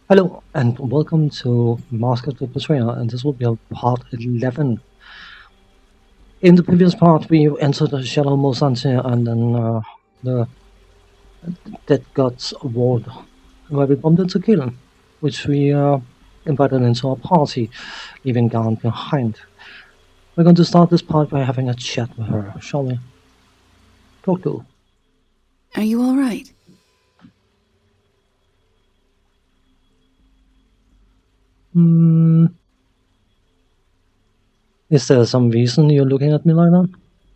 Hello and welcome to Mask of the Betrayer, and this will be part 11. In the previous part, we entered the Shadow Mosante and then the Dead Gods Ward, where we bumped into Killen, which we invited into our party, leaving Garn behind. We're going to start this part by having a chat with her, shall we? Talk to. Are you all right? Is there some reason you're looking at me like that?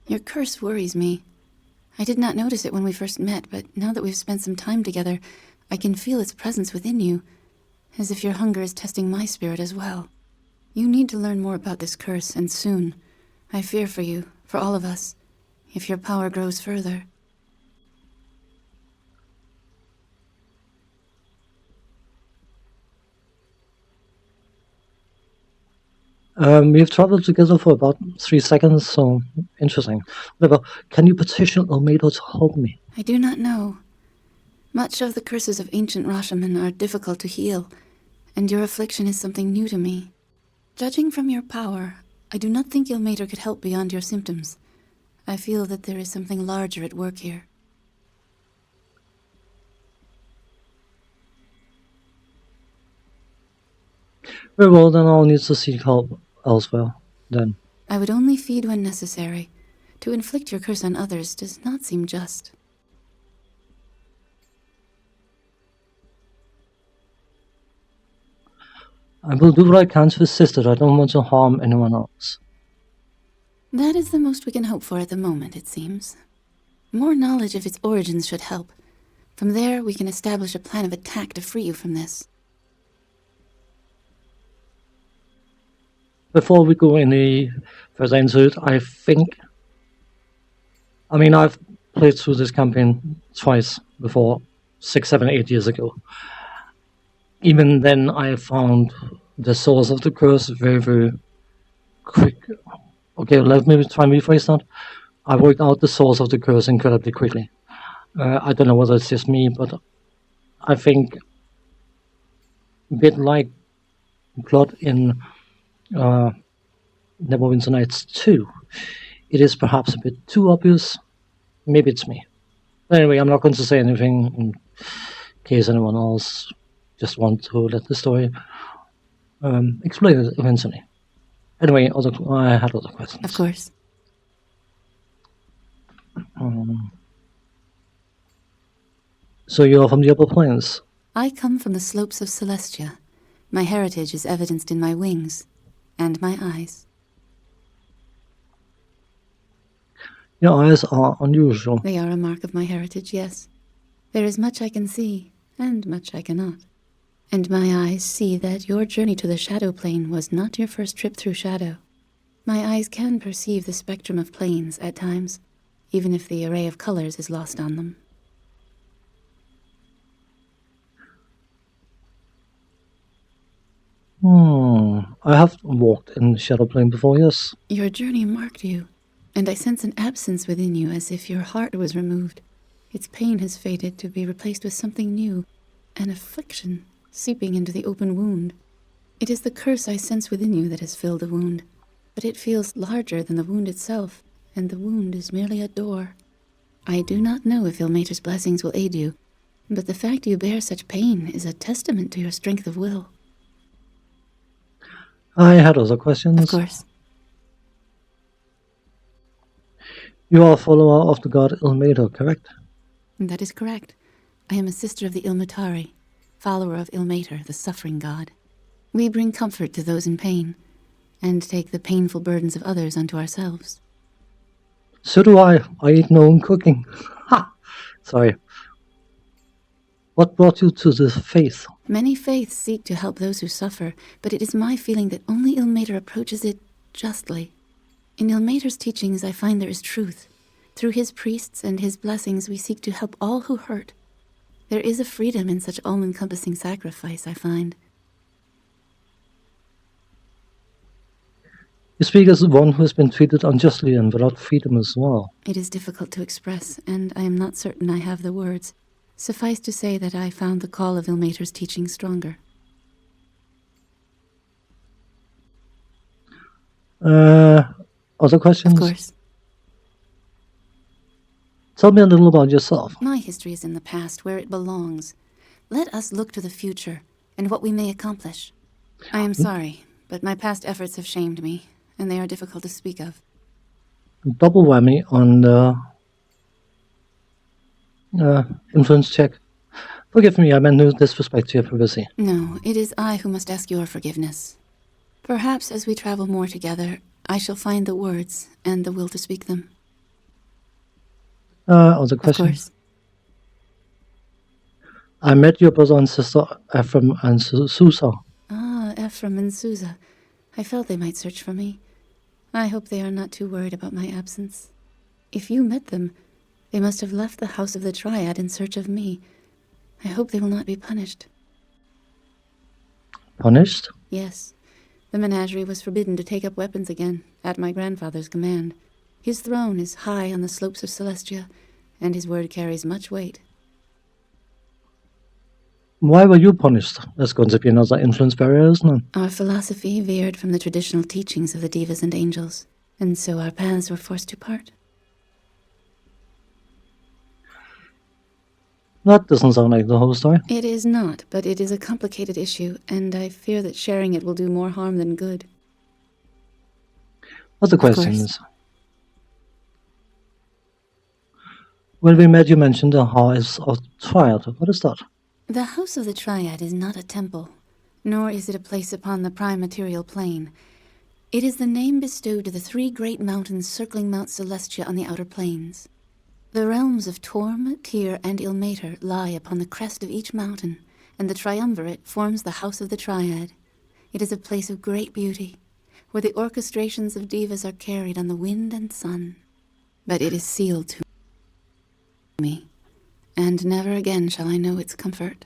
Your curse worries me. I did not notice it when we first met, but now that we've spent some time together, I can feel its presence within you, as if your hunger is testing my spirit as well. You need to learn more about this curse, and soon. I fear for you, for all of us, if your power grows further. We've traveled together for about 3 seconds, so interesting. Whatever, can you petition Almeida to help me? I do not know. Much of the curses of ancient Rashomon are difficult to heal, and your affliction is something new to me. Judging from your power, I do not think Ilmater could help beyond your symptoms. I feel that there is something larger at work here. Very well, then I'll need to seek help elsewhere, then. I would only feed when necessary. To inflict your curse on others does not seem just. I will do what I can to assist it. I don't want to harm anyone else. That is the most we can hope for at the moment, it seems. More knowledge of its origins should help. From there, we can establish a plan of attack to free you from this. Before we go any further into it, I think... I've played through this campaign twice before, 6, 7, 8 years ago. Even then, I found the source of the curse very, very quick. Okay, let me try and rephrase that. I worked out the source of the curse incredibly quickly. I don't know whether it's just me, but I think a bit like plot in Neverwinter Nights 2, it is perhaps a bit too obvious. Maybe it's me. But anyway, I'm not going to say anything in case anyone else just want to let the story explain it eventually. Anyway, I had other questions. Of course. So you're from the upper planes? I come from the slopes of Celestia. My heritage is evidenced in my wings and my eyes. Your eyes are unusual. They are a mark of my heritage, yes. There is much I can see, and much I cannot. And my eyes see that your journey to the Shadow Plane was not your first trip through Shadow. My eyes can perceive the spectrum of planes at times, even if the array of colors is lost on them. I have walked in the Shadow Plane before, yes. Your journey marked you, and I sense an absence within you as if your heart was removed. Its pain has faded to be replaced with something new, an affliction seeping into the open wound. It is the curse I sense within you that has filled the wound, but it feels larger than the wound itself, and the wound is merely a door. I do not know if Ilmater's blessings will aid you, but the fact you bear such pain is a testament to your strength of will. I had other questions. Of course. You are a follower of the god Ilmater, correct? That is correct. I am a sister of the Ilmatari, follower of Ilmater, the suffering god. We bring comfort to those in pain, and take the painful burdens of others unto ourselves. So do I. I eat my own cooking. Ha! Sorry. What brought you to this faith? Many faiths seek to help those who suffer, but it is my feeling that only Ilmater approaches it justly. In Ilmater's teachings, I find there is truth. Through his priests and his blessings, we seek to help all who hurt. There is a freedom in such all-encompassing sacrifice, I find. You speak as one who has been treated unjustly and without freedom as well. It is difficult to express, and I am not certain I have the words. Suffice to say that I found the call of Ilmater's teaching stronger. Other Of questions? course. Tell me a little about yourself. My history is in the past, where it belongs. Let us look to the future and what we may accomplish. I am sorry, but my past efforts have shamed me, and they are difficult to speak of. Double whammy on the influence check. Forgive me, I meant no disrespect to your privacy. No, it is I who must ask your forgiveness. Perhaps as we travel more together, I shall find the words and the will to speak them. Other Of questions? course. I met your brother and sister, Ephraim and Susa. Ah, Ephraim and Susa. I felt they might search for me. I hope they are not too worried about my absence. If you met them, they must have left the house of the Triad in search of me. I hope they will not be punished. Punished? Yes. The menagerie was forbidden to take up weapons again, at my grandfather's command. His throne is high on the slopes of Celestia, and his word carries much weight. Why were you punished? There's going to be another influence barrier, isn't it? Our philosophy veered from the traditional teachings of the divas and angels, and so our paths were forced to part. That doesn't sound like the whole story. It is not, but it is a complicated issue, and I fear that sharing it will do more harm than good. Other course. questions? When we met, you mentioned the House of Triad. What is that? The House of the Triad is not a temple, nor is it a place upon the prime material plane. It is the name bestowed to the three great mountains circling Mount Celestia on the outer plains. The realms of Torm, Tyr, and Ilmater lie upon the crest of each mountain, and the triumvirate forms the House of the Triad. It is a place of great beauty, where the orchestrations of divas are carried on the wind and sun. But it is sealed to me, and never again shall I know its comfort.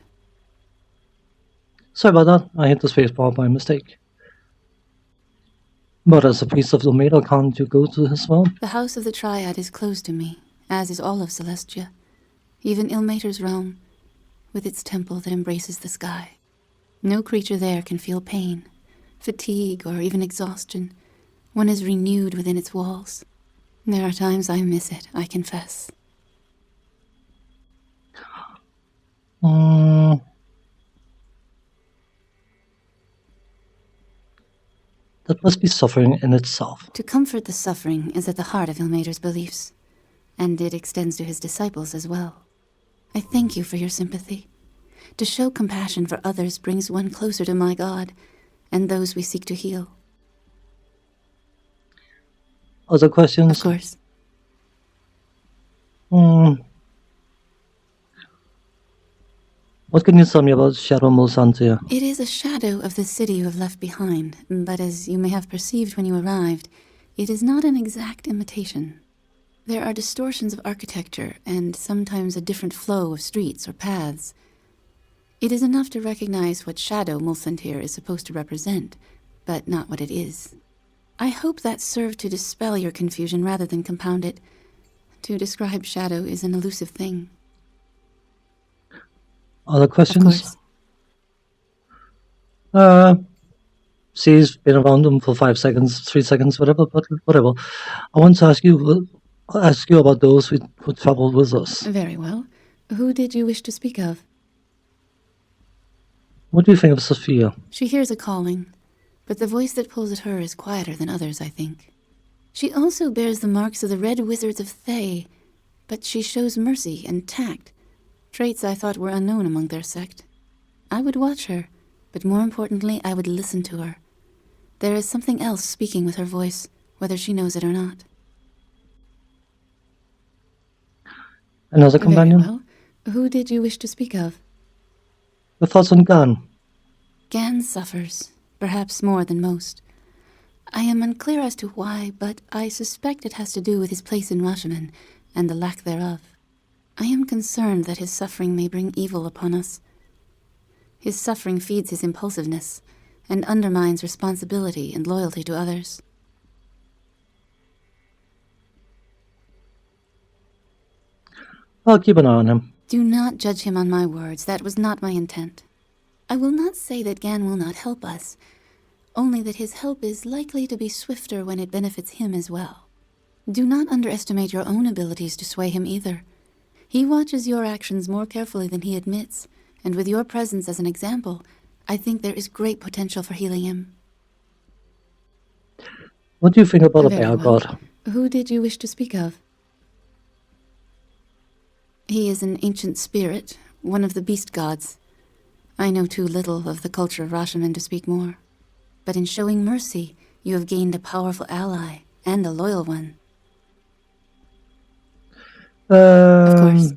Sorry about that. I hit the spacebar by mistake. But as a priest of Ilmater, can't you go to his realm? The House of the Triad is closed to me, as is all of Celestia, even Ilmater's realm, with its temple that embraces the sky. No creature there can feel pain, fatigue, or even exhaustion. One is renewed within its walls. There are times I miss it, I confess. That must be suffering in itself. To comfort the suffering is at the heart of Ilmater's beliefs, and it extends to his disciples as well. I thank you for your sympathy. To show compassion for others brings one closer to my God and those we seek to heal. Other questions? Of course. What can you tell me about Shadow Mulsantia? It is a shadow of the city you have left behind, but as you may have perceived when you arrived, it is not an exact imitation. There are distortions of architecture and sometimes a different flow of streets or paths. It is enough to recognize what Shadow Mulsantir is supposed to represent, but not what it is. I hope that served to dispel your confusion rather than compound it. To describe Shadow is an elusive thing. Other questions? Of course. She's been around them for 5 seconds, 3 seconds, whatever, but whatever. I want to ask you about those who traveled with us. Very well. Who did you wish to speak of? What do you think of Sophia? She hears a calling, but the voice that pulls at her is quieter than others, I think. She also bears the marks of the Red Wizards of Thay, but she shows mercy and tact, traits I thought were unknown among their sect. I would watch her, but more importantly, I would listen to her. There is something else speaking with her voice, whether she knows it or not. Another companion? Very well. Who did you wish to speak of? Your thoughts on Gan? Gan suffers, perhaps more than most. I am unclear as to why, but I suspect it has to do with his place in Rashomon and the lack thereof. I am concerned that his suffering may bring evil upon us. His suffering feeds his impulsiveness and undermines responsibility and loyalty to others. I'll keep an eye on him. Do not judge him on my words. That was not my intent. I will not say that Gan will not help us. only that his help is likely to be swifter when it benefits him as well. Do not underestimate your own abilities to sway him either. He watches your actions more carefully than he admits, and with your presence as an example, I think there is great potential for healing him. What do you think about a Very bear well. god? Who did you wish to speak of? He is an ancient spirit, one of the beast gods. I know too little of the culture of Rashomon to speak more. But in showing mercy, you have gained a powerful ally, and a loyal one. Of course.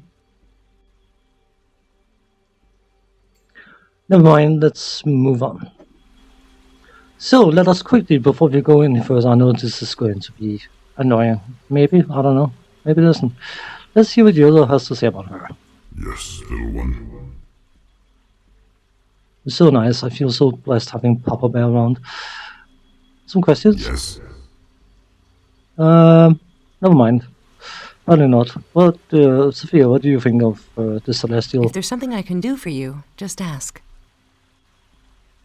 Never mind, let's move on. So, let us quickly, before we go any further, I know this is going to be annoying. Maybe, I don't know. Maybe it isn't. Let's see what Yoda has to say about her. Yes, little one. It's so nice. I feel so blessed having Papa Bear around. Some questions? Yes. Never mind. Probably not. But, Sophia, what do you think of the Celestial? If there's something I can do for you, just ask.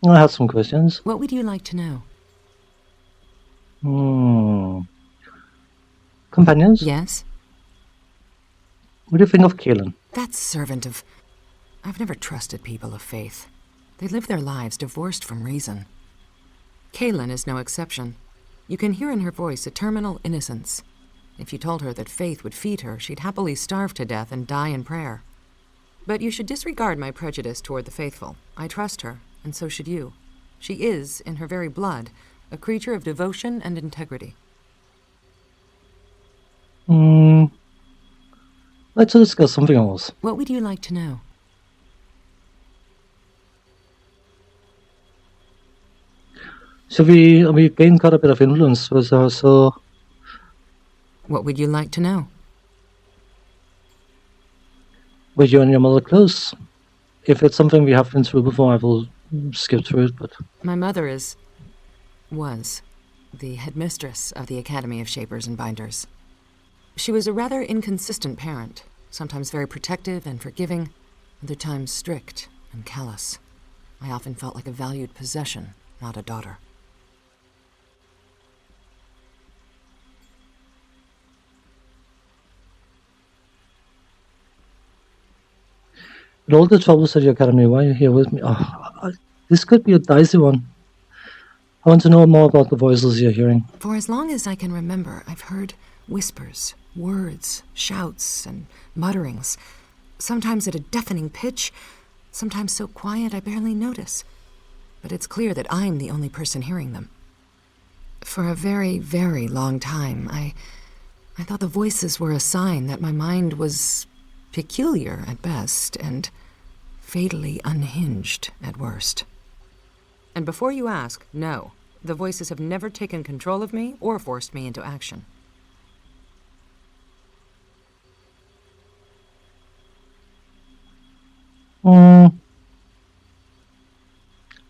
I had some questions. What would you like to know? Companions? Yes? What do you think of Kaelin? That servant of... I've never trusted people of faith. They live their lives divorced from reason. Kaelin is no exception. You can hear in her voice a terminal innocence. If you told her that faith would feed her, she'd happily starve to death and die in prayer. But you should disregard my prejudice toward the faithful. I trust her, and so should you. She is, in her very blood, a creature of devotion and integrity. Let's discuss something else. What would you like to know? So we gained quite a bit of influence with her, so... What would you like to know? Were you and your mother close? If it's something we have been through before, I will skip through it, but... My mother was the headmistress of the Academy of Shapers and Binders. She was a rather inconsistent parent, sometimes very protective and forgiving, other times strict and callous. I often felt like a valued possession, not a daughter. With all the troubles at your academy, why are you here with me? This could be a dicey one. I want to know more about the voices you're hearing. For as long as I can remember, I've heard whispers, words, shouts, and mutterings, sometimes at a deafening pitch, sometimes so quiet I barely notice. But it's clear that I'm the only person hearing them. For a very, very long time, I thought the voices were a sign that my mind was peculiar at best and fatally unhinged at worst. And before you ask, no, the voices have never taken control of me or forced me into action.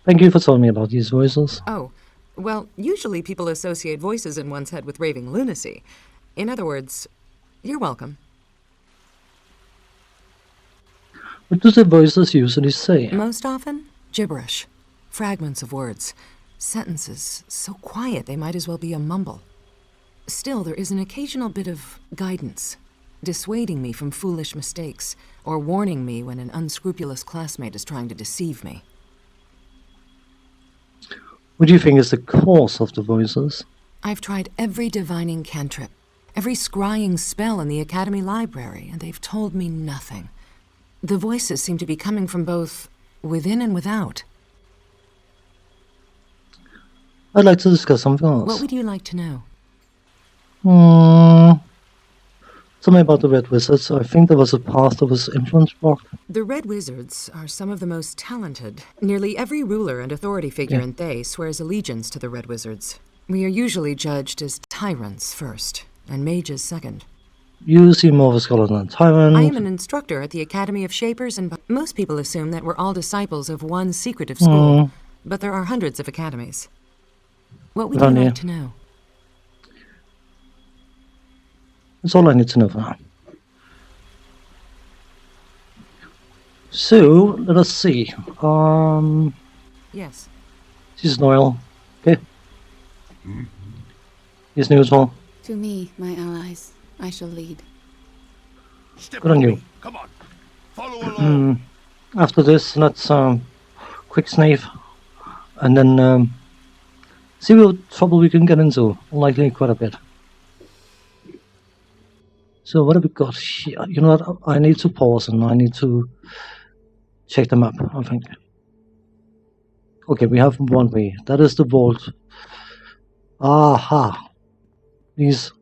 Thank you for telling me about these voices. Oh, well, usually people associate voices in one's head with raving lunacy. In other words, you're welcome. What do the voices usually say? Most often, gibberish. Fragments of words. Sentences so quiet they might as well be a mumble. Still, there is an occasional bit of guidance, dissuading me from foolish mistakes, or warning me when an unscrupulous classmate is trying to deceive me. What do you think is the cause of the voices? I've tried every divining cantrip, every scrying spell in the Academy library, and they've told me nothing. The voices seem to be coming from both within and without. I'd like to discuss something else. What would you like to know? Tell me about the Red Wizards. I think there was a path that was influence blocked. The Red Wizards are some of the most talented. Nearly every ruler and authority figure in Thay swears allegiance to the Red Wizards. We are usually judged as tyrants first, and mages second. You seem more of a scholar than a tyrant. I am an instructor at the Academy of Shapers, and most people assume that we're all disciples of one secretive school. But there are hundreds of academies. What would you like to know? That's all I need to know for now. So, let us see. Yes. This is Noel. Okay. He's neutral. To me, my allies, I shall lead. Step Good on with you. me. Come on. Follow along. After this, let's quick sniff and then see what trouble we can get into. Likely quite a bit. So what have we got here? You know what? I need to pause and I need to check the map, I think. Okay, we have one way. That is the vault. Aha. These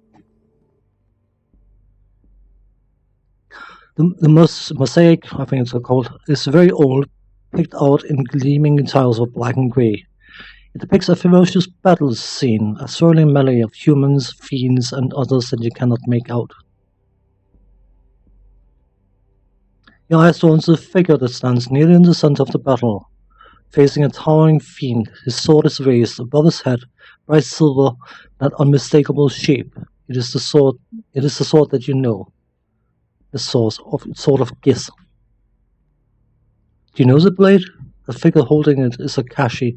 the mosaic, I think it's called, is very old, picked out in gleaming tiles of black and grey. It depicts a ferocious battle scene, a swirling melee of humans, fiends, and others that you cannot make out. Your eyes turn to a figure that stands nearly in the center of the battle, facing a towering fiend. His sword is raised above his head, bright silver, that unmistakable shape. It is the sword. It is the sword that you know, the sword of Gis. Do you know the blade? The figure holding it is Akashi,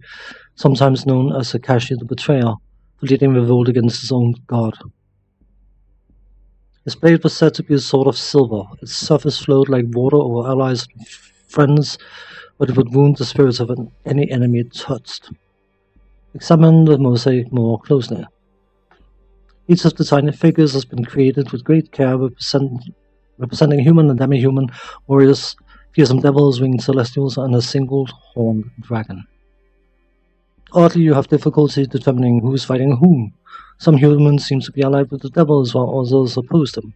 sometimes known as Akashi the Betrayer, for leading revolt against his own god. His blade was said to be a sword of silver. Its surface flowed like water over allies and friends, but it would wound the spirits of any enemy it touched. Examine the mosaic more closely. Each of the tiny figures has been created with great care, representing human and demi-human warriors, fearsome devils, winged celestials, and a single horned dragon. Oddly, you have difficulty determining who is fighting whom. Some humans seem to be allied with the devils, while others oppose them.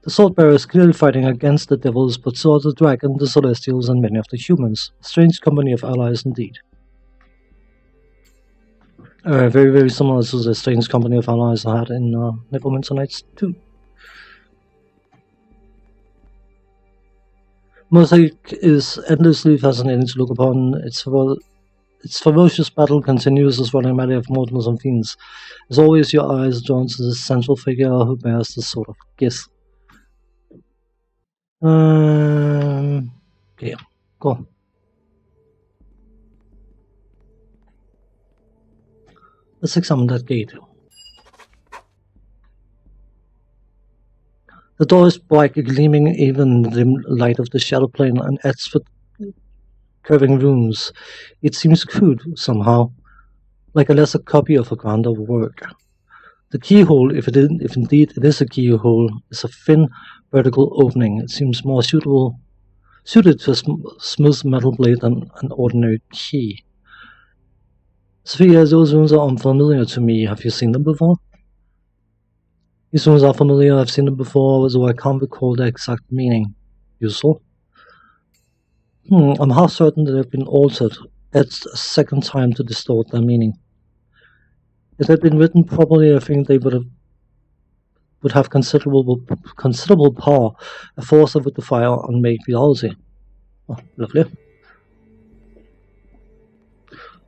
The Swordbearer is clearly fighting against the devils, but so are the dragon, the celestials, and many of the humans. A strange company of allies indeed. Very, very similar to the strange company of allies I had in Neverwinter Nights 2. Mosaic is endlessly fascinating to look upon. Its ferocious battle continues as running melee of mortals and fiends. As always, your eyes are drawn to the central figure who bears the sword of Gis. Okay, go. Let's examine that gate. The door is bright, gleaming even in the dim light of the shadow plane and edged with curving rooms. It seems crude, somehow, like a lesser copy of a grander work. The keyhole, if indeed it is a keyhole, is a thin, vertical opening. It seems more suited to a smooth metal blade than an ordinary key. Sophia, those rooms are unfamiliar to me. Have you seen them before? These rooms are familiar. I've seen them before, though I can't recall their exact meaning. Useful? I'm half certain that they've been altered, etched a second time to distort their meaning. If they'd been written properly, I think they would have considerable power, a force that would defy and make reality. Oh, lovely.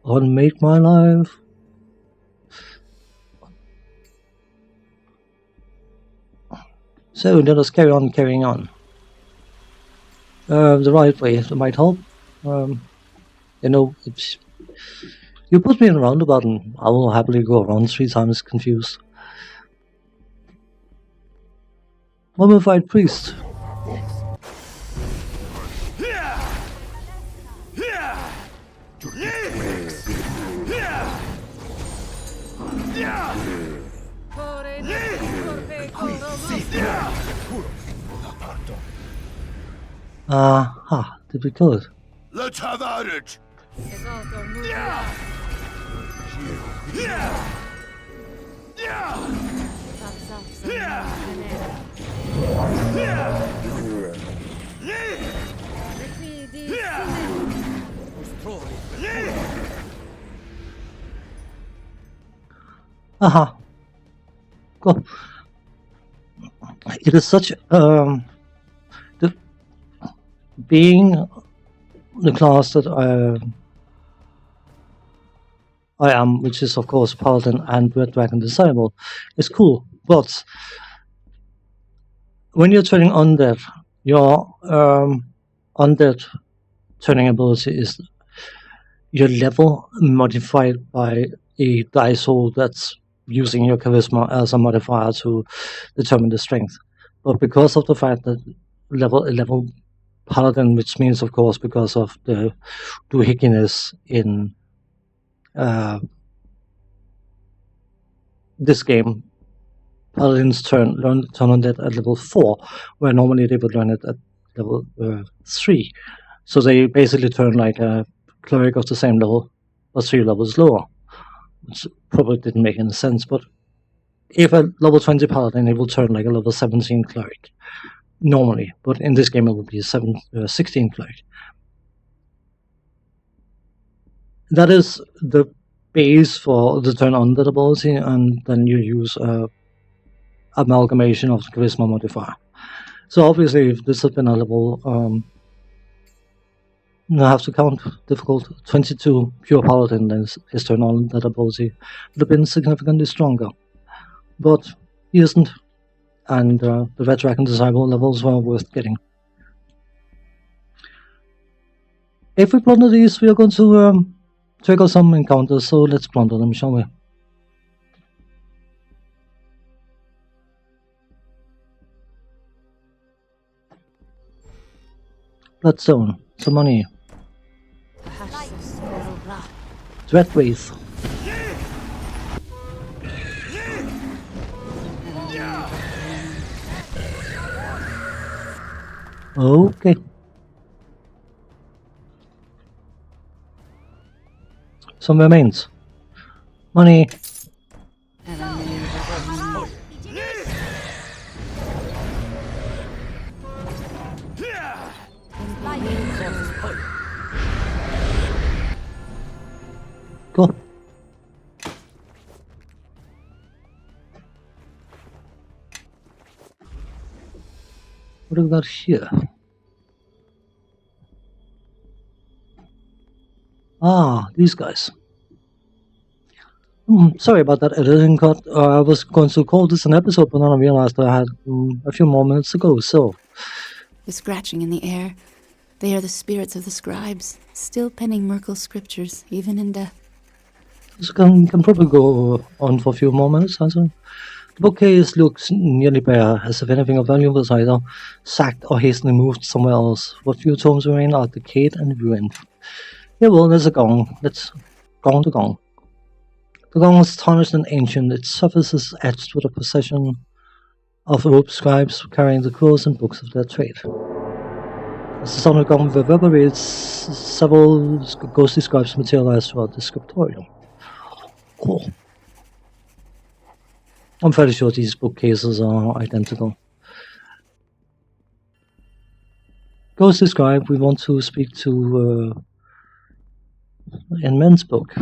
Unmake my life. So let us carry on carrying on. The right way, that might help. You know, you put me in a roundabout and I will happily go around 3 times confused. Mummified priest. Did we kill it? Let's have at it. Aha. Go. It is such being the class that I am, which is of course Paladin and Red Dragon Disciple, is cool. But when you're turning undead, your undead turning ability your level modified by a dice roll that's using your charisma as a modifier to determine the strength. But because of the fact that level 11 paladin, which means, of course, because of the doohickeyness in this game, paladins learn on that at level 4, where normally they would learn it at level 3. So they basically turn like a cleric of the same level, but 3 levels lower, which probably didn't make any sense. But if a level 20 paladin, it will turn like a level 17 cleric normally, but in this game it will be a 16 cleric. That is the base for the turn on that ability, and then you use amalgamation of the charisma modifier. So obviously, if this had been a level, I have to count difficult 22 pure paladin, then his turn on that ability would have been significantly stronger. But he isn't, and the Red Dragon Disciple levels were worth getting. If we plunder these, we are going to trigger some encounters, so let's plunder them, shall we? Bloodstone, some money. Dread Wraith. Okay. Some remains. Money. Go. What have we got here? Ah, these guys. Sorry about that editing cut. I was going to call this an episode, but then I realized I had a few more minutes to go, so... The scratching in the air. They are the spirits of the scribes, still penning Merkel's scriptures, even in death. This can probably go on for a few more minutes, hasn't it? The bookcase looks nearly bare, as if anything of value was either sacked or hastily moved somewhere else. What few tomes remain are decayed and ruined. Yeah, well, there's a gong. Let's gong the gong. The gong is tarnished and ancient. Its surface is etched with a procession of robed scribes carrying the scrolls and books of their trade. As the sound of the gong reverberates, several ghostly scribes materialize throughout the scriptorium. Cool. I'm fairly sure these bookcases are identical. Ghostly scribe, we want to speak to in men's book.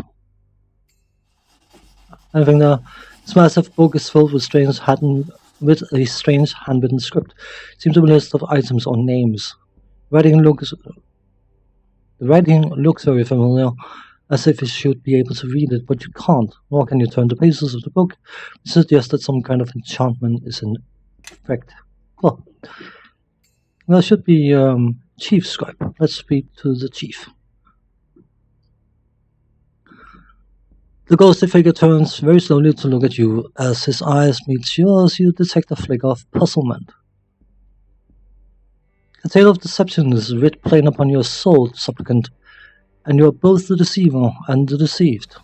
I think this massive book is filled with a strange handwritten script. It seems to be a list of items or names. The writing looks very familiar, as if you should be able to read it, but you can't, nor can you turn the pages of the book, which suggests that some kind of enchantment is in effect. Well, there should be Chief Scribe. Let's speak to the Chief. The ghostly figure turns very slowly to look at you. As his eyes meet yours, you detect a flicker of puzzlement. A tale of deception is writ plain upon your soul, supplicant, and you are both the deceiver and the deceived.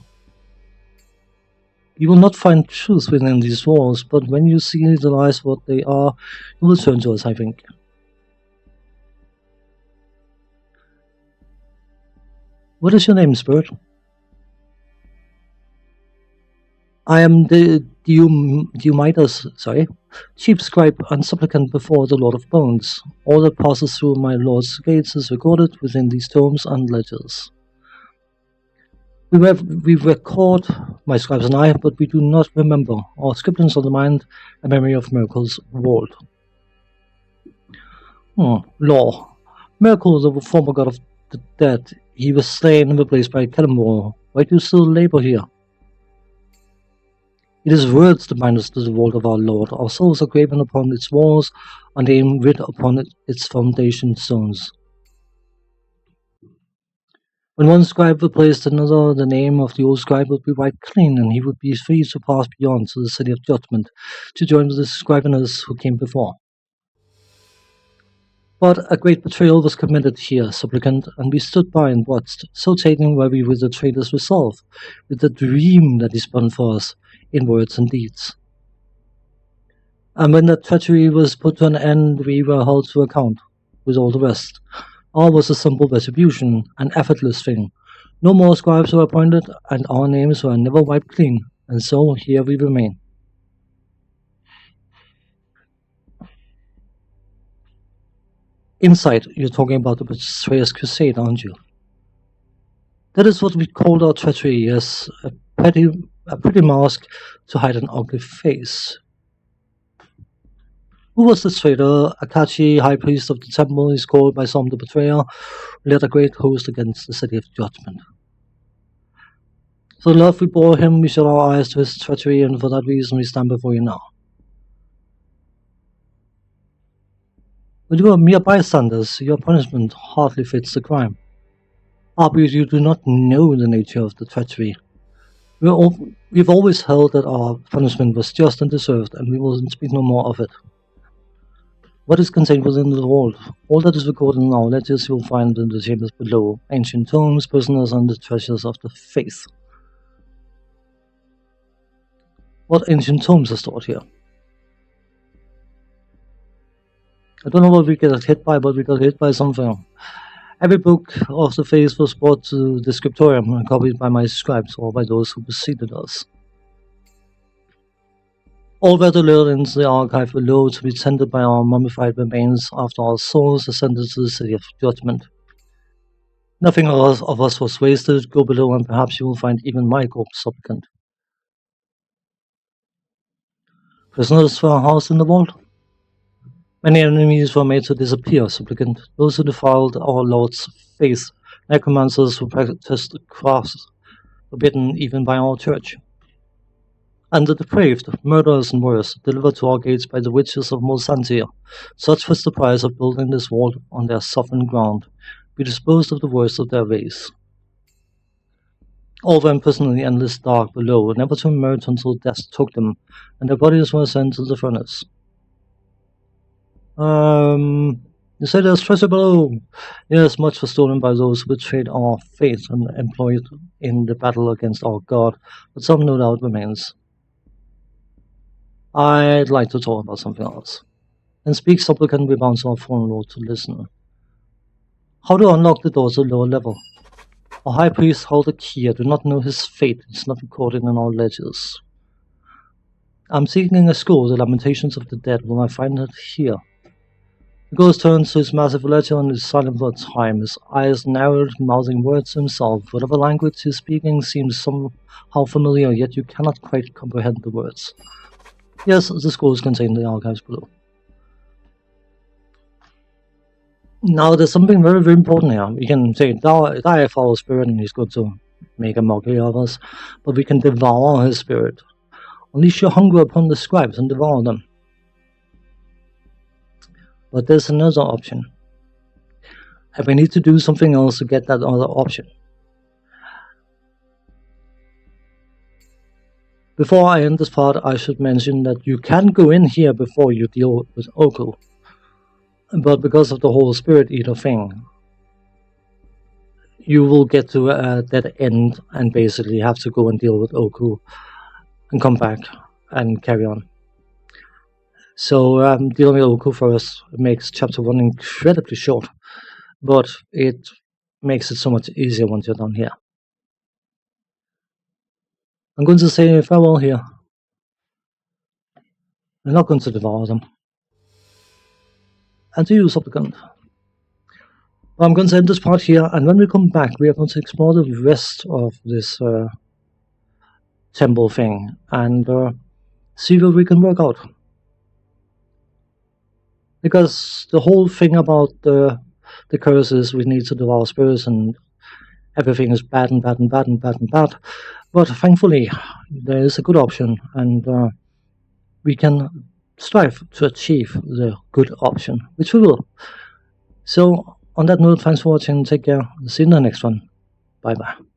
You will not find truth within these walls, but when you see the lies what they are, you will turn to us, I think. What is your name, Spirit? I am the chief scribe and supplicant before the Lord of Bones. All that passes through my Lord's gates is recorded within these tomes and ledgers. We record, my scribes and I, but we do not remember. Our scriptings on the mind, a memory of Miracle's world. Law. Miracle, the former god of the dead. He was slain and replaced by Cannonball. Why do you still labor here? It is words that bind us to the world of our Lord. Our souls are graven upon its walls, and name writ upon its foundation stones. When one scribe replaced another, the name of the old scribe would be wiped clean, and he would be free to pass beyond to the city of judgment, to join the scriveners who came before. But a great betrayal was committed here, supplicant, and we stood by and watched, so taken were we with the traitor's resolve, with the dream that he spun for us, in words and deeds. And when that treachery was put to an end, we were held to account, with all the rest. All was a simple retribution, an effortless thing. No more scribes were appointed, and our names were never wiped clean, and so here we remain. Inside, you're talking about the Betrayer's Crusade, aren't you? That is what we called our treachery, yes, a pretty mask to hide an ugly face. Who was the traitor? Akachi, high priest of the temple, is called by some the betrayer, led a great host against the city of judgment. For the love we bore him, we shut our eyes to his treachery, and for that reason we stand before you now. But you are mere bystanders, your punishment hardly fits the crime. Albeit you do not know the nature of the treachery. We've always held that our punishment was just and deserved, and we will speak no more of it. What is contained within the vault? All that is recorded in our letters you will find in the chambers below, ancient tomes, prisoners, and the treasures of the faith. What ancient tomes are stored here? I don't know what we got hit by, but we got hit by something. Every book of the faith was brought to the scriptorium and copied by my scribes or by those who preceded us. All were delivered into the archive below to be tended by our mummified remains after our souls ascended to the city of judgment. Nothing of us was wasted. Go below and perhaps you will find even my corpse supplicant. Prisoners were housed in the vault. Many enemies were made to disappear, supplicant. Those who defiled our Lord's faith, necromancers who practiced crafts forbidden even by our church. And the depraved, murderers and worse, delivered to our gates by the witches of Molsantia. Such was the price of building this wall on their softened ground. We disposed of the worst of their race. All were imprisoned in the endless dark below, never to emerge until death took them, and their bodies were sent to the furnace. You say there's treasure below? Yes, much was stolen by those who betrayed our faith and employed in the battle against our God, but some no doubt remains. I'd like to talk about something else. And speak, supplicant, we bound our fallen lord to listen. How to unlock the door to the lower level? Our high priest held a key. I do not know his fate. It's not recorded in our ledgers. I'm seeking a scroll, the Lamentations of the Dead. Will I find it here? The ghost turns to his massive ledger and is silent for a time, his eyes narrowed, mouthing words to himself. Whatever language he's speaking seems somehow familiar, yet you cannot quite comprehend the words. Yes, the scrolls contain the archives below. Now, there's something very, very important here. We can say, die for our spirit, and he's going to make a mockery of us, but we can devour his spirit. Unleash your hunger upon the scribes and devour them. But there's another option. And we need to do something else to get that other option. Before I end this part, I should mention that you can go in here before you deal with Oku. But because of the whole Spirit Eater thing, you will get to a dead end and basically have to go and deal with Oku and come back and carry on. So dealing with Oku first makes chapter 1 incredibly short, but it makes it so much easier once you're done here. I'm going to say farewell here. We're not going to devour them. And to you, supplicant. Well, I'm going to end this part here, and when we come back, we are going to explore the rest of this temple thing and see what we can work out. Because the whole thing about the curse is we need to devour spirits and everything is bad and bad and bad and bad and bad. But thankfully, there is a good option, and we can strive to achieve the good option, which we will. So, on that note, thanks for watching, take care, see you in the next one. Bye bye.